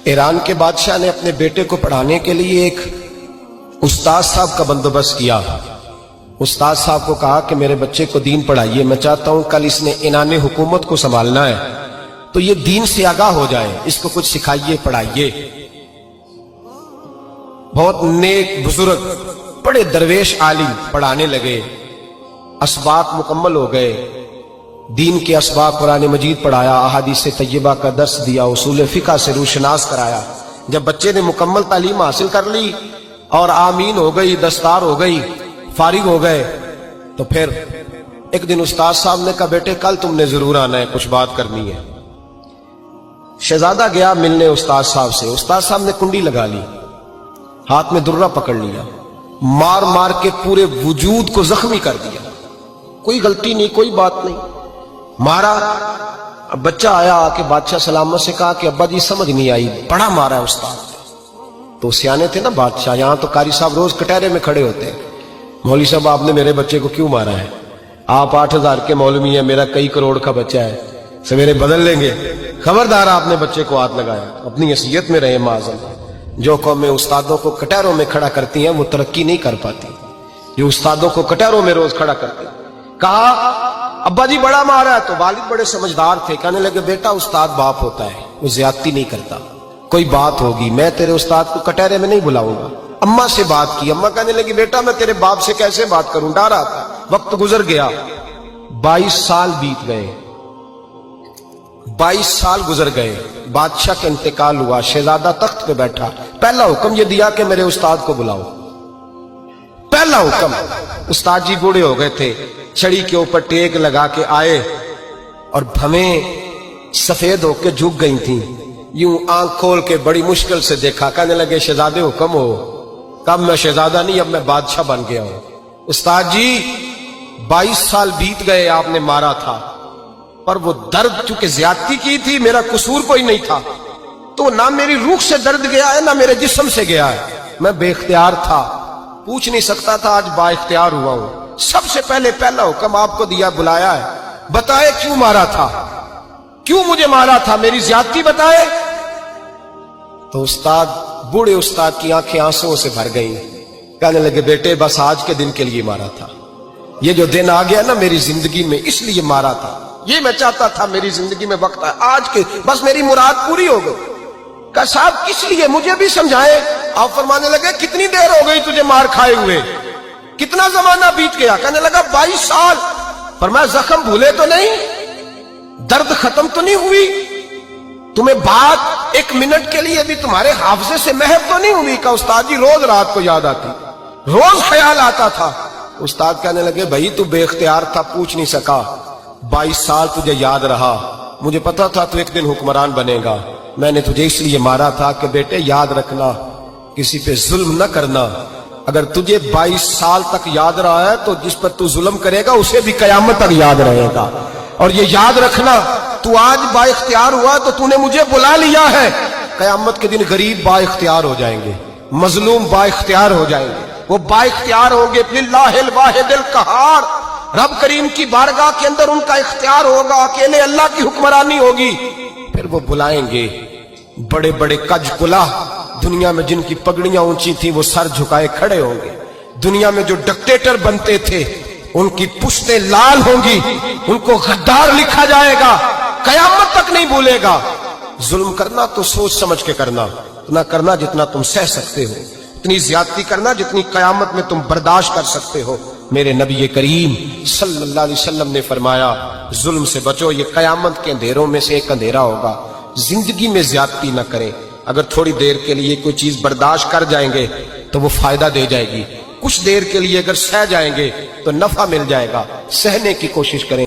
ایران کے بادشاہ نے اپنے بیٹے کو پڑھانے کے لیے ایک استاد صاحب کا بندوبست کیا۔ استاد صاحب کو کہا کہ میرے بچے کو دین پڑھائیے، میں چاہتا ہوں کل اس نے عنان حکومت کو سنبھالنا ہے تو یہ دین سے آگاہ ہو جائے، اس کو کچھ سکھائیے، پڑھائیے۔ بہت نیک بزرگ بڑے درویش عالم پڑھانے لگے، اسباق مکمل ہو گئے، دین کے اسباق قرآن مجید پڑھایا، احادیث طیبہ کا درس دیا، اصول فقہ سے روشناس کرایا۔ جب بچے نے مکمل تعلیم حاصل کر لی اور آمین ہو گئی، دستار ہو گئی، فارغ ہو گئے، تو پھر ایک دن استاد صاحب نے کہا بیٹے کل تم نے ضرور آنا ہے، کچھ بات کرنی ہے۔ شہزادہ گیا ملنے استاد صاحب سے، استاد صاحب نے کنڈی لگا لی، ہاتھ میں درہ پکڑ لیا، مار مار کے پورے وجود کو زخمی کر دیا، کوئی غلطی نہیں، کوئی بات نہیں، مارا۔ اب بچہ آیا آ کے بادشاہ سلامت سے کہا کہ ابا جی سمجھ نہیں آئی، بڑا مارا ہے استاد۔ تو سیانے تھے نا بادشاہ، یہاں تو قاری صاحب روز کٹہرے میں کھڑے ہوتے ہیں، مولوی صاحب آپ نے میرے بچے کو کیوں مارا ہے؟ آپ 8,000 کے مولوی ہیں، میرا کئی کروڑ کا بچہ ہے، سویرے بدل لیں گے، خبردار آپ نے بچے کو ہاتھ لگایا، اپنی حیثیت میں رہے معاذ۔ جو قومیں استادوں کو کٹہروں میں کھڑا کرتی ہیں وہ ترقی نہیں کر پاتی، جو استادوں کو کٹہروں میں روز کھڑا کرتے ہیں۔ کہا ابا جی بڑا مارا ہے، تو والد بڑے سمجھدار تھے، کہنے لگے بیٹا استاد باپ ہوتا ہے، وہ زیادتی نہیں کرتا، کوئی بات ہوگی، میں تیرے استاد کو کٹہرے میں نہیں بلاؤں گا۔ اماں سے بات کی، اماں کہنے لگی بیٹا میں تیرے باپ سے کیسے بات کروں، ڈر رہا تھا۔ وقت گزر گیا، 22 سال بیت گئے، 22 سال گزر گئے، بادشاہ کا انتقال ہوا، شہزادہ تخت پہ بیٹھا، پہلا حکم یہ دیا کہ میرے استاد کو بلاؤ، پہلا حکم۔ استاد جی بوڑھے ہو گئے تھے، چھڑی کے اوپر ٹیک لگا کے آئے اور بھویں سفید ہو کے جھک گئی تھیں، یوں آنکھ کھول کے بڑی مشکل سے دیکھا، کہنے لگے شہزادے حکم ہو۔ کب میں شہزادہ نہیں، اب میں بادشاہ بن گیا ہوں۔ استاد جی 22 سال بیت گئے، آپ نے مارا تھا، پر وہ درد چونکہ زیادتی کی تھی، میرا قصور کوئی نہیں تھا، تو نہ میری روح سے درد گیا ہے نہ میرے جسم سے گیا ہے، میں بے اختیار تھا، پوچھ نہیں سکتا تھا، آج با اختیار ہوا ہوں۔ سب سے پہلے پہلا حکم آپ کو دیا، بلایا ہے، بتائے کیوں مارا تھا، کیوں مجھے مارا تھا، میری زیادتی بتائے۔ تو استاد بوڑھے استاد کی آنکھیں آنسوں سے بھر گئیں، کہنے لگے بیٹے بس آج کے دن کے لیے مارا تھا، یہ جو دن آ گیا نا میری زندگی میں اس لیے مارا تھا، یہ میں چاہتا تھا میری زندگی میں وقت ہے، آج کے بس میری مراد پوری ہو گئی۔ کہا صاحب کس لیے، مجھے بھی سمجھائے۔ آپ فرمانے لگے کتنی دیر ہو گئی تجھے مار کھائے ہوئے، کتنا زمانہ بیت گیا؟ کہنے لگا 22 سال۔ فرمایا زخم بھولے تو نہیں، درد ختم تو نہیں ہوئی، تمہیں بات 1 منٹ کے لیے بھی تمہارے حافظے سے محو تو نہیں ہوئی؟ کہ استاد جی روز رات کو یاد آتی، روز خیال آتا تھا۔ استاد کہنے لگے بھائی تو بے اختیار تھا، پوچھ نہیں سکا، 22 سال تجھے یاد رہا، مجھے پتا تھا تو ایک دن حکمران بنے گا، میں نے تجھے اس لیے مارا تھا کہ بیٹے یاد رکھنا، کسی پہ ظلم نہ کرنا، اگر تجھے 22 سال تک یاد رہا ہے تو جس پر تو ظلم کرے گا اسے بھی قیامت تک یاد رہے گا، اور یہ یاد رکھنا تو آج با اختیار ہوا تو تو نے مجھے بلا لیا ہے، قیامت کے دن غریب با اختیار ہو جائیں گے، مظلوم با اختیار ہو جائیں گے، وہ با اختیار ہوں گے، للہ الواحد القہار، رب کریم کی بارگاہ کے اندر ان کا اختیار ہوگا، اکیلے اللہ کی حکمرانی ہوگی، پھر وہ بلائیں گے بڑے بڑے کج کلاہ، دنیا میں جن کی پگڑیاں اونچی تھیں وہ سر جھکائے کھڑے ہوں گے، دنیا میں جو ڈکٹیٹر بنتے تھے ان کی پشتیں لال ہوں گی، ان کو غدار لکھا جائے گا، قیامت تک نہیں بھولے گا۔ ظلم کرنا تو سوچ سمجھ کے کرنا، اتنا کرنا جتنا تم سہ سکتے ہو، اتنی زیادتی کرنا جتنی قیامت میں تم برداشت کر سکتے ہو۔ میرے نبی کریم صلی اللہ علیہ وسلم نے فرمایا ظلم سے بچو، یہ قیامت کے اندھیروں میں سے ایک اندھیرا ہوگا، زندگی میں زیادتی نہ کریں، اگر تھوڑی دیر کے لیے کوئی چیز برداشت کر جائیں گے تو وہ فائدہ دے جائے گی، کچھ دیر کے لیے اگر سہ جائیں گے تو نفع مل جائے گا، سہنے کی کوشش کریں۔